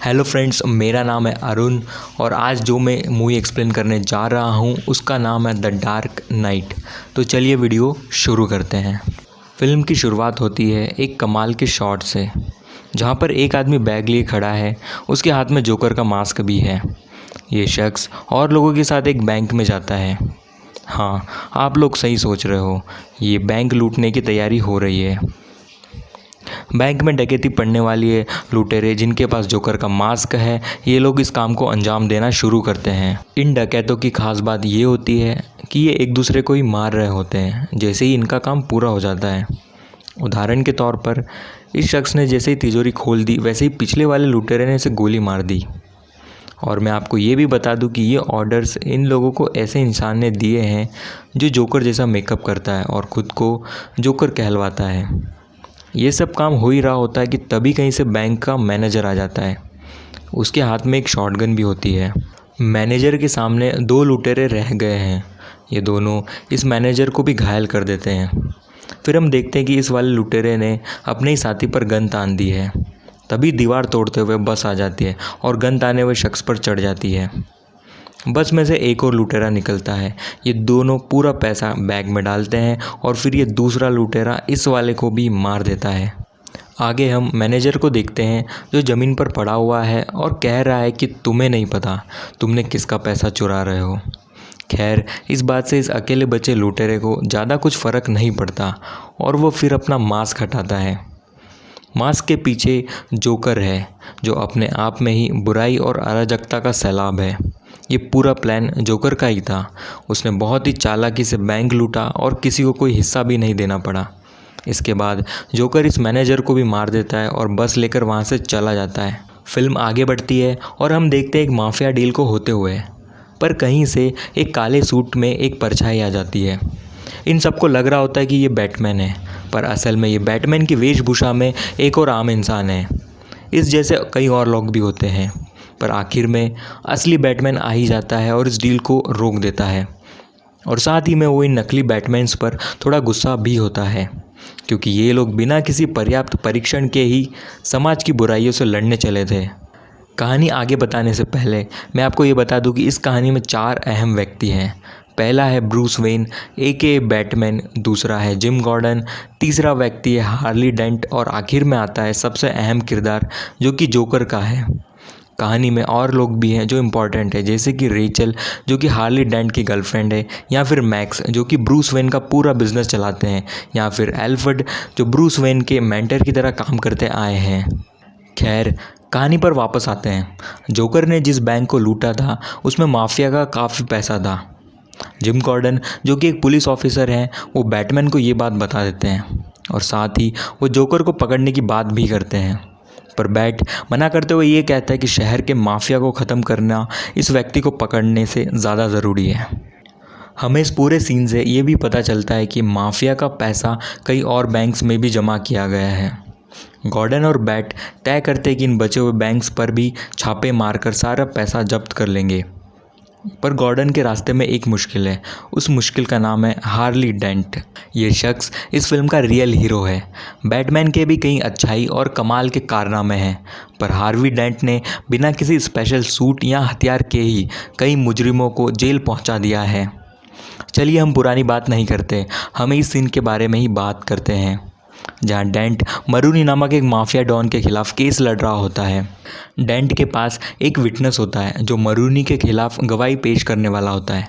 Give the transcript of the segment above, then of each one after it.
Hello friends, मेरा नाम है अरुण और आज जो मैं मूवी एक्सप्लेन करने जा रहा हूँ उसका नाम है द डार्क नाइट। तो चलिए वीडियो शुरू करते हैं। फिल्म की शुरुआत होती है एक कमाल के शॉट से, जहाँ पर एक आदमी बैग लिए खड़ा है, उसके हाथ में जोकर का मास्क भी है। ये शख्स और लोगों के साथ एक बैंक में जाता है। हाँ, आप लोग सही सोच रहे हो, ये बैंक लूटने की तैयारी हो रही है। बैंक में डकैती पड़ने वाली है। लुटेरे जिनके पास जोकर का मास्क है, ये लोग इस काम को अंजाम देना शुरू करते हैं। इन डकैतों की खास बात ये होती है कि ये एक दूसरे को ही मार रहे होते हैं जैसे ही इनका काम पूरा हो जाता है। उदाहरण के तौर पर इस शख्स ने जैसे ही तिजोरी खोल दी, वैसे ही पिछले वाले लुटेरे ने इसे गोली मार दी। और मैं आपको ये भी बता दूं कि ये ऑर्डर्स इन लोगों को ऐसे इंसान ने दिए हैं जो जोकर जैसा मेकअप करता है और ख़ुद को जोकर कहलवाता है। ये सब काम हो ही रहा होता है कि तभी कहीं से बैंक का मैनेजर आ जाता है। उसके हाथ में एक शॉटगन भी होती है। मैनेजर के सामने दो लुटेरे रह गए हैं। ये दोनों इस मैनेजर को भी घायल कर देते हैं। फिर हम देखते हैं कि इस वाले लुटेरे ने अपने ही साथी पर गन तान दी है। तभी दीवार तोड़ते हुए बस आ जाती है और गन ताने हुए शख्स पर चढ़ जाती है। बस में से एक और लुटेरा निकलता है। ये दोनों पूरा पैसा बैग में डालते हैं और फिर ये दूसरा लुटेरा इस वाले को भी मार देता है। आगे हम मैनेजर को देखते हैं जो ज़मीन पर पड़ा हुआ है और कह रहा है कि तुम्हें नहीं पता तुमने किसका पैसा चुरा रहे हो। खैर, इस बात से इस अकेले बचे लुटेरे को ज़्यादा कुछ फ़र्क नहीं पड़ता और वो फिर अपना मास्क हटाता है। मास्क के पीछे जोकर है, जो अपने आप में ही बुराई और अराजकता का सैलाब है। ये पूरा प्लान जोकर का ही था। उसने बहुत ही चालाकी से बैंक लूटा और किसी को कोई हिस्सा भी नहीं देना पड़ा। इसके बाद जोकर इस मैनेजर को भी मार देता है और बस लेकर वहाँ से चला जाता है। फिल्म आगे बढ़ती है और हम देखते हैं एक माफिया डील को होते हुए, पर कहीं से एक काले सूट में एक परछाई आ जाती है। इन सबको लग रहा होता है कि ये बैटमैन है, पर असल में ये बैटमैन की वेशभूषा में एक और आम इंसान है। इस जैसे कई और लोग भी होते हैं, पर आखिर में असली बैटमैन आ ही जाता है और इस डील को रोक देता है। और साथ ही में वो इन नकली बैटमैन्स पर थोड़ा गुस्सा भी होता है, क्योंकि ये लोग बिना किसी पर्याप्त परीक्षण के ही समाज की बुराइयों से लड़ने चले थे। कहानी आगे बताने से पहले मैं आपको ये बता दूं कि इस कहानी में 4 अहम व्यक्ति हैं। पहला है ब्रूस वेन ए.के.ए. बैटमैन, दूसरा है जिम गॉर्डन, तीसरा व्यक्ति है हार्ली डेंट और आखिर में आता है सबसे अहम किरदार जो कि जोकर का है। कहानी में और लोग भी हैं जो इम्पॉर्टेंट है, जैसे कि रेचल जो कि हार्ली डेंट की गर्लफ्रेंड है, या फिर मैक्स जो कि ब्रूस वेन का पूरा बिजनेस चलाते हैं, या फिर एल्फ्रेड जो ब्रूस वेन के मेंटर की तरह काम करते आए हैं। खैर, कहानी पर वापस आते हैं। जोकर ने जिस बैंक को लूटा था उसमें माफिया का काफ़ी पैसा था। जिम गॉर्डन जो कि एक पुलिस ऑफिसर हैं, वो बैटमैन को ये बात बता देते हैं और साथ ही वो जोकर को पकड़ने की बात भी करते हैं। पर बैट मना करते हुए ये कहता है कि शहर के माफिया को ख़त्म करना इस व्यक्ति को पकड़ने से ज़्यादा ज़रूरी है। हमें इस पूरे सीन से ये भी पता चलता है कि माफिया का पैसा कई और बैंक्स में भी जमा किया गया है। गॉर्डन और बैट तय करते हैं कि इन बचे हुए बैंक्स पर भी छापे मारकर सारा पैसा जब्त कर लेंगे। पर गॉर्डन के रास्ते में एक मुश्किल है। उस मुश्किल का नाम है हार्ली डेंट। ये शख्स इस फिल्म का रियल हीरो है। बैटमैन के भी कई अच्छाई और कमाल के कारनामे हैं, पर हार्वी डेंट ने बिना किसी स्पेशल सूट या हथियार के ही कई मुजरिमों को जेल पहुंचा दिया है। चलिए हम पुरानी बात नहीं करते, हम इस सीन के बारे में ही बात करते हैं, जहाँ डेंट मरूनी नामक एक माफिया डॉन के खिलाफ केस लड़ रहा होता है। डेंट के पास एक विटनेस होता है जो मरूनी के खिलाफ गवाही पेश करने वाला होता है,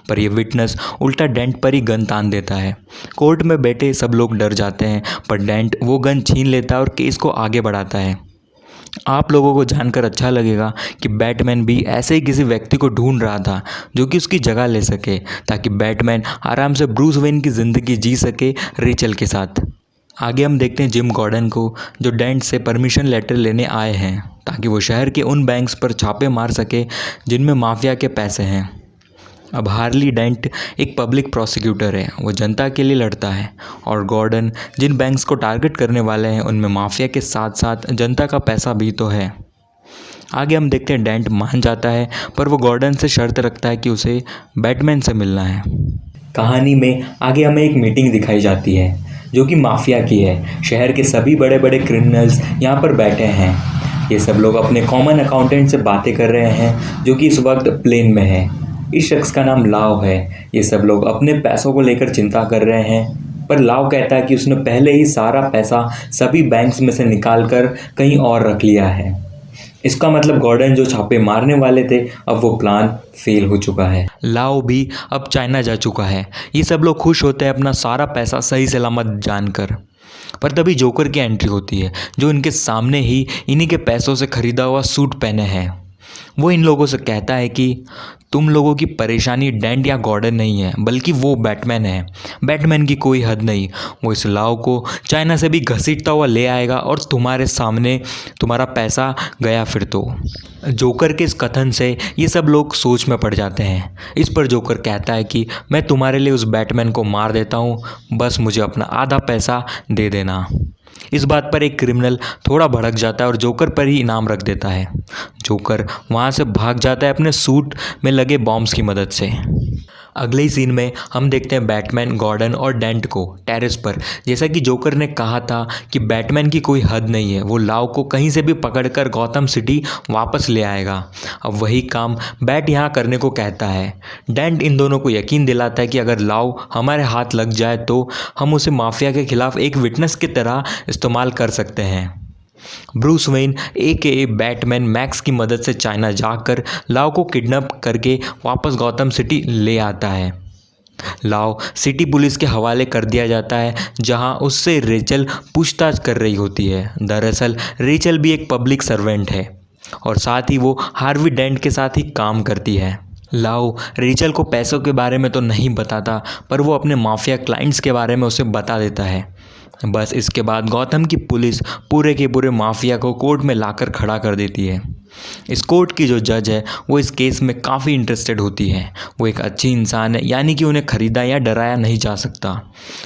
पर यह विटनेस उल्टा डेंट पर ही गन तान देता है। कोर्ट में बैठे सब लोग डर जाते हैं, पर डेंट वो गन छीन लेता है और केस को आगे बढ़ाता है। आप लोगों को जानकर अच्छा लगेगा कि बैटमैन भी ऐसे ही किसी व्यक्ति को ढूंढ रहा था जो कि उसकी जगह ले सके, ताकि बैटमैन आराम से ब्रूस वेन की ज़िंदगी जी सके रेचल के साथ। आगे हम देखते हैं जिम गॉर्डन को, जो डेंट से परमिशन लेटर लेने आए हैं ताकि वो शहर के उन बैंक्स पर छापे मार सके जिनमें माफिया के पैसे हैं। अब हार्ली डेंट एक पब्लिक प्रोसिक्यूटर है, वो जनता के लिए लड़ता है, और गॉर्डन जिन बैंक्स को टारगेट करने वाले हैं उनमें माफिया के साथ साथ जनता का पैसा भी तो है। आगे हम देखते हैं डेंट मान जाता है, पर वो गॉर्डन से शर्त रखता है कि उसे बैटमैन से मिलना है। कहानी में आगे हमें एक मीटिंग दिखाई जाती है जो कि माफिया की है। शहर के सभी बड़े बड़े क्रिमिनल्स यहाँ पर बैठे हैं। ये सब लोग अपने कॉमन अकाउंटेंट से बातें कर रहे हैं जो कि इस वक्त प्लेन में है। इस शख्स का नाम लाओ है। ये सब लोग अपने पैसों को लेकर चिंता कर रहे हैं, पर लाओ कहता है कि उसने पहले ही सारा पैसा सभी बैंक्स में से निकाल कर कहीं और रख लिया है। इसका मतलब गॉर्डन जो छापे मारने वाले थे, अब वो प्लान फेल हो चुका है। लाओ भी अब चाइना जा चुका है। ये सब लोग खुश होते हैं अपना सारा पैसा सही सलामत जानकर। पर तभी जोकर की एंट्री होती है, जो इनके सामने ही इन्हीं के पैसों से खरीदा हुआ सूट पहने हैं। वो इन लोगों से कहता है कि तुम लोगों की परेशानी डेंट या गॉर्डन नहीं है, बल्कि वो बैटमैन है। बैटमैन की कोई हद नहीं। वो इस लाओ को चाइना से भी घसीटता हुआ ले आएगा और तुम्हारे सामने तुम्हारा पैसा गया फिर तो। जोकर के इस कथन से ये सब लोग सोच में पड़ जाते हैं। इस पर जोकर कहता है कि मैं तुम्हारे लिए उस बैटमैन को मार देता हूँ, बस मुझे अपना आधा पैसा दे देना। इस बात पर एक क्रिमिनल थोड़ा भड़क जाता है और जोकर पर ही इनाम रख देता है। जोकर वहाँ से भाग जाता है अपने सूट में लगे बॉम्ब्स की मदद से। अगले ही सीन में हम देखते हैं बैटमैन, गॉर्डन और डेंट को टेरेस पर। जैसा कि जोकर ने कहा था कि बैटमैन की कोई हद नहीं है, वो लाओ को कहीं से भी पकड़कर गॉथम सिटी वापस ले आएगा। अब वही काम बैट यहाँ करने को कहता है। डेंट इन दोनों को यकीन दिलाता है कि अगर लाओ हमारे हाथ लग जाए तो हम उसे माफिया के खिलाफ एक विटनेस की तरह इस्तेमाल कर सकते हैं। Bruce Wayne AKA Batman max की मदद से चाइना जाकर लाओ को किडनैप करके वापस गौतम सिटी ले आता है। लाओ सिटी पुलिस के हवाले कर दिया जाता है, जहां उससे रेचल पूछताछ कर रही होती है। दरअसल रेचल भी एक पब्लिक सर्वेंट है और साथ ही वो हार्वी डेंट के साथ ही काम करती है। लाओ रेचल को पैसों के बारे में तो नहीं बताता, पर वो अपने माफिया क्लाइंट्स के बारे में उसे बता देता है। बस इसके बाद गौतम की पुलिस पूरे के पूरे माफिया को कोर्ट में लाकर खड़ा कर देती है। इस कोर्ट की जो जज है वो इस केस में काफ़ी इंटरेस्टेड होती है। वो एक अच्छी इंसान है, यानी कि उन्हें ख़रीदा या डराया नहीं जा सकता।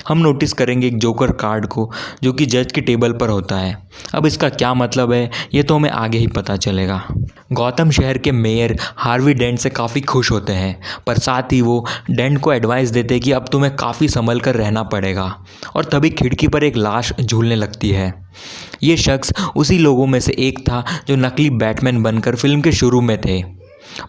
हम नोटिस करेंगे एक जोकर कार्ड को, जो कि जज के टेबल पर होता है। अब इसका क्या मतलब है ये तो हमें आगे ही पता चलेगा। गौतम शहर के मेयर हार्वी डेंट से काफ़ी खुश होते हैं, पर साथ ही वो डेंट को एडवाइस देते हैं कि अब तुम्हें काफ़ी संभल कर रहना पड़ेगा। और तभी खिड़की पर एक लाश झूलने लगती है। ये शख्स उसी लोगों में से एक था जो नकली बैटमैन बनकर फिल्म के शुरू में थे।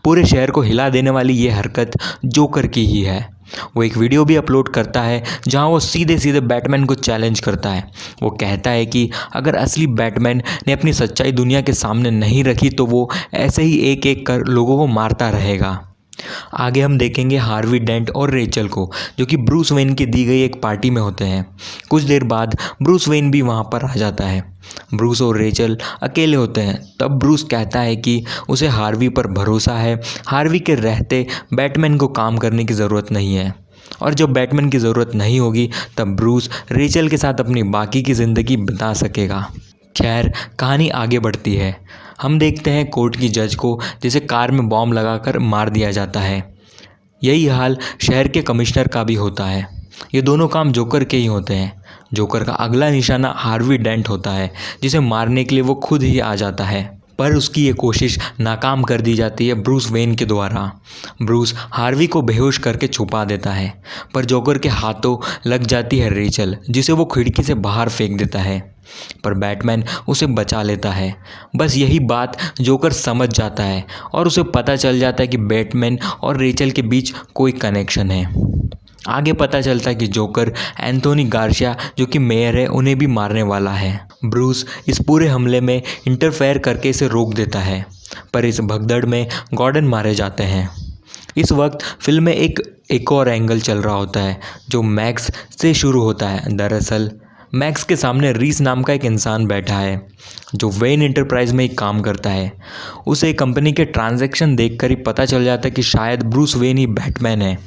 पूरे शहर को हिला देने वाली ये हरकत जोकर की ही है। वो एक वीडियो भी अपलोड करता है जहां वो सीधे सीधे बैटमैन को चैलेंज करता है। वो कहता है कि अगर असली बैटमैन ने अपनी सच्चाई दुनिया के सामने नहीं रखी तो वो ऐसे ही एक एक कर लोगों को मारता रहेगा। आगे हम देखेंगे हार्वी डेंट और रेचल को, जो कि ब्रूस वेन की दी गई एक पार्टी में होते हैं। कुछ देर बाद ब्रूस वेन भी वहाँ पर आ जाता है। ब्रूस और रेचल अकेले होते हैं। तब ब्रूस कहता है कि उसे हार्वी पर भरोसा है। हार्वी के रहते बैटमैन को काम करने की ज़रूरत नहीं है, और जब बैटमैन की ज़रूरत नहीं होगी तब ब्रूस रेचल के साथ अपनी बाकी की ज़िंदगी बिता सकेगा। खैर, कहानी आगे बढ़ती है। हम देखते हैं कोर्ट की जज को, जिसे कार में बॉम्ब लगाकर मार दिया जाता है। यही हाल शहर के कमिश्नर का भी होता है। ये दोनों काम जोकर के ही होते हैं। जोकर का अगला निशाना हार्वी डेंट होता है, जिसे मारने के लिए वो खुद ही आ जाता है, पर उसकी ये कोशिश नाकाम कर दी जाती है ब्रूस वेन के द्वारा। ब्रूस हार्वी को बेहोश करके छुपा देता है, पर जोकर के हाथों लग जाती है रेचल, जिसे वो खिड़की से बाहर फेंक देता है, पर बैटमैन उसे बचा लेता है। बस यही बात जोकर समझ जाता है और उसे पता चल जाता है कि बैटमैन और रेचल के बीच कोई कनेक्शन है। आगे पता चलता है कि जोकर एंथोनी गार्सिया, जो कि मेयर है, उन्हें भी मारने वाला है। ब्रूस इस पूरे हमले में इंटरफेयर करके इसे रोक देता है, पर इस भगदड़ में गॉर्डन मारे जाते हैं। इस वक्त फिल्म में एक और एंगल चल रहा होता है, जो मैक्स से शुरू होता है। दरअसल मैक्स के सामने रीस नाम का एक इंसान बैठा है, जो वेन एंटरप्राइज में एक काम करता है। उसे कंपनी के ट्रांजैक्शन देखकर ही पता चल जाता है कि शायद ब्रूस वेन ही बैटमैन है।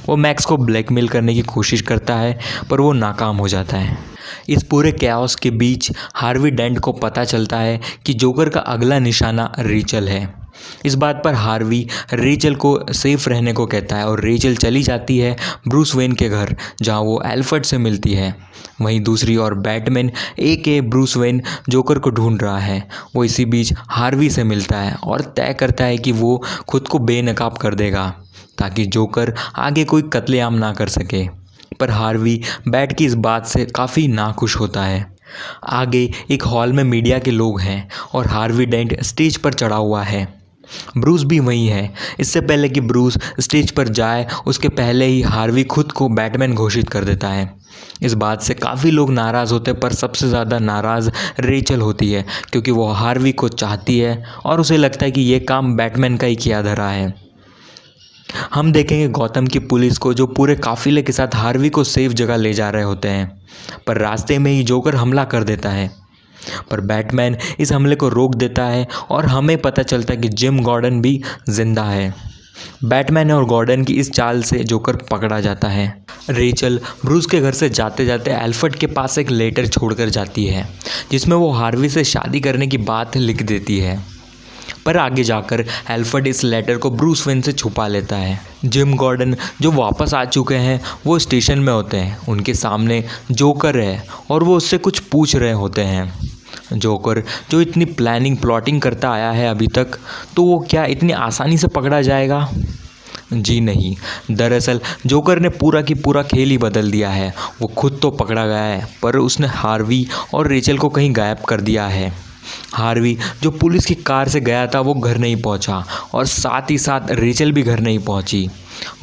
वो मैक्स को ब्लैकमेल करने की कोशिश करता है, पर वो नाकाम हो जाता है। इस पूरे कैओस के बीच हार्वी डेंट को पता चलता है कि जोकर का अगला निशाना रेचल है। इस बात पर हार्वी रेचल को सेफ रहने को कहता है और रेचल चली जाती है ब्रूस वेन के घर, जहां वो एल्फ्रेड से मिलती है। वहीं दूसरी ओर Batman AKA Bruce Wayne Joker को ढूंढ रहा है। वो इसी बीच हार्वी से मिलता है और तय करता है कि वो खुद को बेनकाब कर देगा, ताकि जोकर आगे कोई कत्लेआम ना कर सके। पर हार्वी बैट की इस बात से काफ़ी नाखुश होता है। आगे एक हॉल में मीडिया के लोग हैं और हार्वी डेंट स्टेज पर चढ़ा हुआ है। ब्रूस भी वहीं है। इससे पहले कि ब्रूस स्टेज पर जाए उसके पहले ही हार्वी खुद को बैटमैन घोषित कर देता है। इस बात से काफ़ी लोग नाराज़ होते हैं, पर सबसे ज़्यादा नाराज़ रेचल होती है क्योंकि वो हार्वी को चाहती है और उसे लगता है कि ये काम बैटमैन का ही किया धरा है। हम देखेंगे गौतम की पुलिस को जो पूरे काफिले के साथ हार्वी को सेफ जगह ले जा रहे होते हैं, पर रास्ते में ही जोकर हमला कर देता है। पर बैटमैन इस हमले को रोक देता है और हमें पता चलता है कि जिम गॉर्डन भी जिंदा है। बैटमैन और गॉर्डन की इस चाल से जोकर पकड़ा जाता है। रेचल ब्रूस के घर से जाते जाते एल्फ्रेड के पास एक लेटर छोड़कर जाती है जिसमें वो हार्वी से शादी करने की बात लिख देती है। पर आगे जाकर एल्फ्रेड इस लेटर को ब्रूस वेन से छुपा लेता है। जिम गॉर्डन जो वापस आ चुके हैं वो स्टेशन में होते हैं। उनके सामने जोकर है और वो उससे कुछ पूछ रहे होते हैं। जोकर जो इतनी प्लॉटिंग करता आया है अभी तक, तो वो क्या इतनी आसानी से पकड़ा जाएगा? जी नहीं, दरअसल जोकर ने पूरा की पूरा खेल ही बदल दिया है। वो खुद तो पकड़ा गया है पर उसने हार्वी और रेचल को कहीं गायब कर दिया है। हार्वी जो पुलिस की कार से गया था वो घर नहीं पहुंचा और साथ ही साथ रेचल भी घर नहीं पहुंची।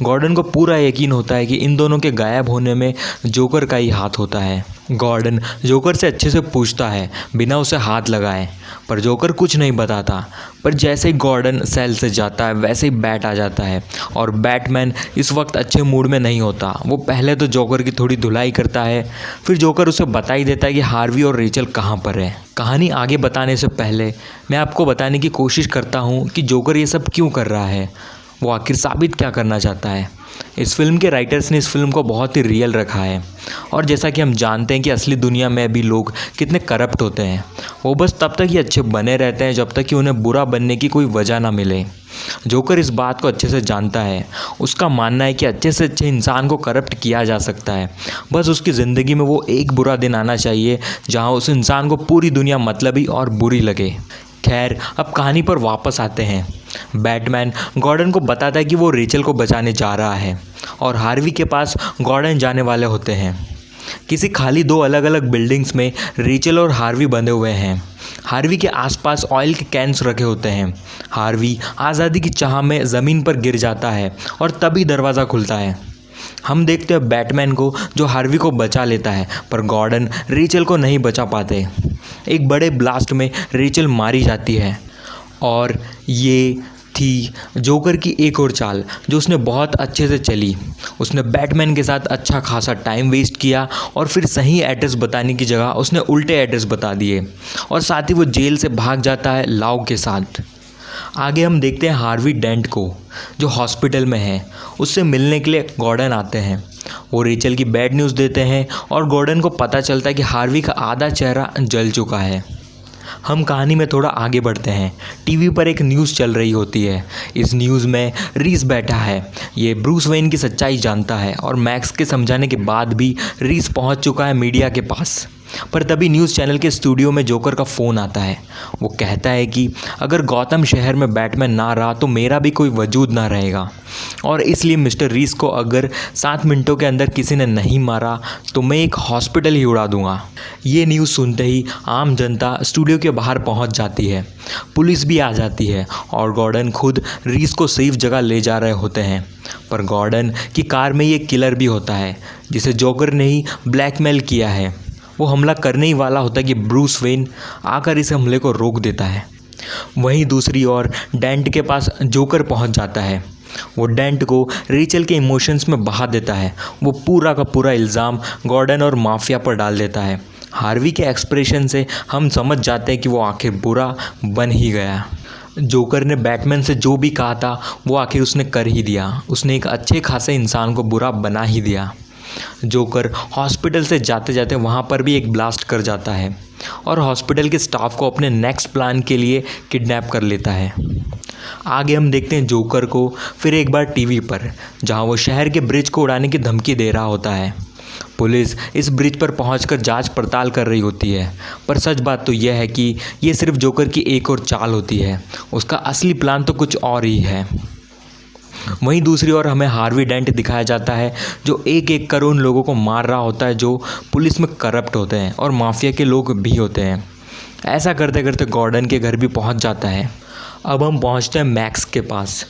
गॉर्डन को पूरा यकीन होता है कि इन दोनों के गायब होने में जोकर का ही हाथ होता है। गॉर्डन जोकर से अच्छे से पूछता है बिना उसे हाथ लगाए, पर जोकर कुछ नहीं बताता। पर जैसे ही गॉर्डन सेल से जाता है वैसे ही बैट आ जाता है और बैटमैन इस वक्त अच्छे मूड में नहीं होता। वो पहले तो जोकर की थोड़ी धुलाई करता है, फिर जोकर उसे बता ही देता है कि हार्वी और रेचल कहाँ पर है। कहानी आगे बताने से पहले मैं आपको बताने की कोशिश करता हूँ कि जोकर ये सब क्यों कर रहा है, वो आखिर साबित क्या करना चाहता है। इस फिल्म के राइटर्स ने इस फिल्म को बहुत ही रियल रखा है और जैसा कि हम जानते हैं कि असली दुनिया में भी लोग कितने करप्ट होते हैं। वो बस तब तक ही अच्छे बने रहते हैं जब तक कि उन्हें बुरा बनने की कोई वजह ना मिले। जोकर इस बात को अच्छे से जानता है। उसका मानना है कि अच्छे से अच्छे इंसान को करप्ट किया जा सकता है, बस उसकी ज़िंदगी में वो एक बुरा दिन आना चाहिए जहाँ उस इंसान को पूरी दुनिया मतलबी और बुरी लगे। खैर, अब कहानी पर वापस आते हैं। बैटमैन गॉर्डन को बताता है कि वो रेचल को बचाने जा रहा है और हार्वी के पास गॉर्डन जाने वाले होते हैं। किसी खाली दो अलग अलग बिल्डिंग्स में रेचल और हार्वी बंधे हुए हैं। हार्वी के आसपास ऑयल के कैंस रखे होते हैं। हार्वी आज़ादी की चाह में ज़मीन पर गिर जाता है और तभी दरवाज़ा खुलता है। हम देखते हैं बैटमैन को जो हार्वी को बचा लेता है, पर गॉर्डन रेचल को नहीं बचा पाते। एक बड़े ब्लास्ट में रेचल मारी जाती है और ये थी जोकर की एक और चाल जो उसने बहुत अच्छे से चली। उसने बैटमैन के साथ अच्छा खासा टाइम वेस्ट किया और फिर सही एड्रेस बताने की जगह उसने उल्टे एड्रेस बता दिए और साथ ही वो जेल से भाग जाता है लाव के साथ। आगे हम देखते हैं हार्वी डेंट को जो हॉस्पिटल में है। उससे मिलने के लिए गॉर्डन आते हैं। वो रेचल की बैड न्यूज़ देते हैं और गॉर्डन को पता चलता है कि हार्वी का आधा चेहरा जल चुका है। हम कहानी में थोड़ा आगे बढ़ते हैं। टीवी पर एक न्यूज़ चल रही होती है। इस न्यूज़ में रीस बैठा है। ये ब्रूस वेन की सच्चाई जानता है और मैक्स के समझाने के बाद भी रीस पहुंच चुका है मीडिया के पास। पर तभी न्यूज़ चैनल के स्टूडियो में जोकर का फ़ोन आता है। वो कहता है कि अगर गौतम शहर में बैटमैन ना रहा तो मेरा भी कोई वजूद ना रहेगा और इसलिए मिस्टर रीस को अगर 7 मिनटों के अंदर किसी ने नहीं मारा तो मैं एक हॉस्पिटल ही उड़ा दूंगा। ये न्यूज़ सुनते ही आम जनता स्टूडियो के बाहर पहुंच जाती है। पुलिस भी आ जाती है और गॉर्डन खुद रीस को सेफ जगह ले जा रहे होते हैं। पर गॉर्डन की कार में ये किलर भी होता है जिसे जोकर ने ही ब्लैकमेल किया है। वो हमला करने ही वाला होता है कि ब्रूस वेन आकर इस हमले को रोक देता है। वहीं दूसरी ओर डेंट के पास जोकर पहुंच जाता है। वो डेंट को रेचल के इमोशंस में बहा देता है। वो पूरा का पूरा इल्ज़ाम गॉर्डन और माफिया पर डाल देता है। हार्वी के एक्सप्रेशन से हम समझ जाते हैं कि वो आखिर बुरा बन ही गया। जोकर ने बैटमैन से जो भी कहा था वो आखिर उसने कर ही दिया। उसने एक अच्छे खासे इंसान को बुरा बना ही दिया। जोकर हॉस्पिटल से जाते जाते वहाँ पर भी एक ब्लास्ट कर जाता है और हॉस्पिटल के स्टाफ को अपने नेक्स्ट प्लान के लिए किडनैप कर लेता है। आगे हम देखते हैं जोकर को फिर एक बार टीवी पर, जहाँ वो शहर के ब्रिज को उड़ाने की धमकी दे रहा होता है। पुलिस इस ब्रिज पर पहुंचकर जांच पड़ताल कर रही होती है, पर सच बात तो यह है कि ये सिर्फ जोकर की एक और चाल होती है। उसका असली प्लान तो कुछ और ही है। वहीं दूसरी ओर हमें हार्वी डेंट दिखाया जाता है जो एक एक कर उन लोगों को मार रहा होता है जो पुलिस में करप्ट होते हैं और माफिया के लोग भी होते हैं। ऐसा करते करते गॉर्डन के घर भी पहुंच जाता है। अब हम पहुंचते हैं मैक्स के पास,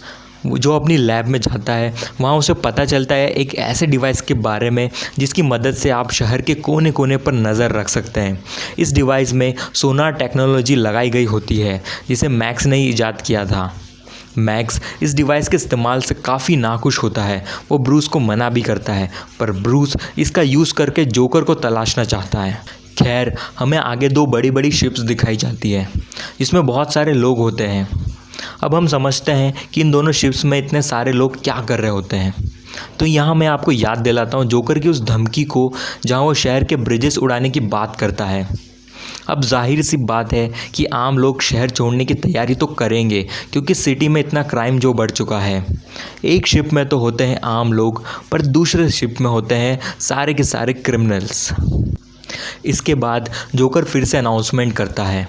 जो अपनी लैब में जाता है। वहाँ उसे पता चलता है एक ऐसे डिवाइस के बारे में जिसकी मदद से आप शहर के कोने कोने पर नज़र रख सकते हैं। इस डिवाइस में सोनार टेक्नोलॉजी लगाई गई होती है जिसे मैक्स ने ईजाद किया था। मैक्स इस डिवाइस के इस्तेमाल से काफ़ी नाखुश होता है। वो ब्रूस को मना भी करता है, पर ब्रूस इसका यूज़ करके जोकर को तलाशना चाहता है। खैर, हमें आगे दो बड़ी बड़ी शिप्स दिखाई जाती है जिसमें बहुत सारे लोग होते हैं। अब हम समझते हैं कि इन दोनों शिप्स में इतने सारे लोग क्या कर रहे होते हैं। तो यहाँ मैं आपको याद दिलाता हूँ जोकर की उस धमकी को जहाँ वो शहर के ब्रिजेस उड़ाने की बात करता है। अब जाहिर सी बात है कि आम लोग शहर छोड़ने की तैयारी तो करेंगे क्योंकि सिटी में इतना क्राइम जो बढ़ चुका है। एक शिप में तो होते हैं आम लोग, पर दूसरे शिप में होते हैं सारे के सारे क्रिमिनल्स। इसके बाद जोकर फिर से अनाउंसमेंट करता है।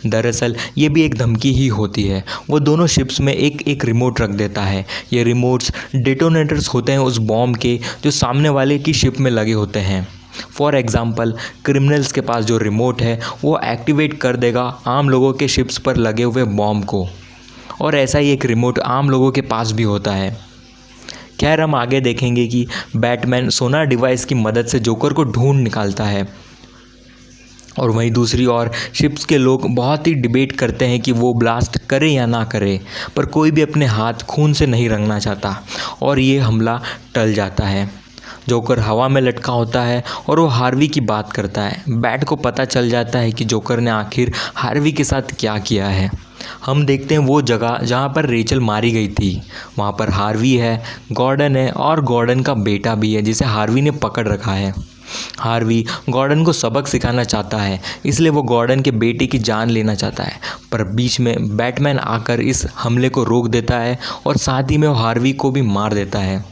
दरअसल ये भी एक धमकी ही होती है। वो दोनों शिप्स में एक एक रिमोट रख देता है। ये रिमोट्स डेटोनेटर्स होते हैं उस बॉम्ब के जो सामने वाले की शिप में लगे होते हैं। फॉर एग्ज़ाम्पल, क्रिमिनल्स के पास जो रिमोट है वो एक्टिवेट कर देगा आम लोगों के शिप्स पर लगे हुए बॉम्ब को, और ऐसा ही एक रिमोट आम लोगों के पास भी होता है। खैर, हम आगे देखेंगे कि बैटमैन सोनार डिवाइस की मदद से जोकर को ढूंढ निकालता है, और वहीं दूसरी ओर शिप्स के लोग बहुत ही डिबेट करते हैं कि वो ब्लास्ट करे या ना करे, पर कोई भी अपने हाथ खून से नहीं रंगना चाहता और ये हमला टल जाता है। जोकर हवा में लटका होता है और वो हार्वी की बात करता है। बैट को पता चल जाता है कि जोकर ने आखिर हार्वी के साथ क्या किया है। हम देखते हैं वो जगह जहाँ पर रेचल मारी गई थी। वहाँ पर हार्वी है, गॉर्डन है और गॉर्डन का बेटा भी है जिसे हार्वी ने पकड़ रखा है। हार्वी गॉर्डन को सबक सिखाना चाहता है, इसलिए वो गॉर्डन के बेटे की जान लेना चाहता है, पर बीच में बैटमैन आकर इस हमले को रोक देता है और साथ ही में वो हार्वी को भी मार देता है।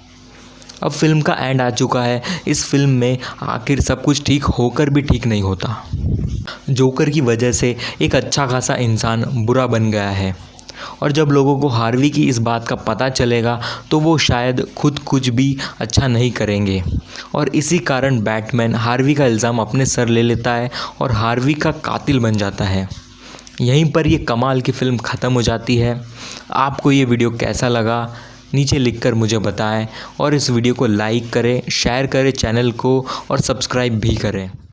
अब फिल्म का एंड आ चुका है। इस फिल्म में आखिर सब कुछ ठीक होकर भी ठीक नहीं होता। जोकर की वजह से एक अच्छा खासा इंसान बुरा बन गया है, और जब लोगों को हार्वी की इस बात का पता चलेगा तो वो शायद खुद कुछ भी अच्छा नहीं करेंगे, और इसी कारण बैटमैन हार्वी का इल्ज़ाम अपने सर ले लेता है और हार्वी का कातिल बन जाता है। यहीं पर ये कमाल की फ़िल्म ख़त्म हो जाती है। आपको ये वीडियो कैसा लगा नीचे लिखकर मुझे बताएं, और इस वीडियो को लाइक करें, शेयर करें चैनल को, और सब्सक्राइब भी करें।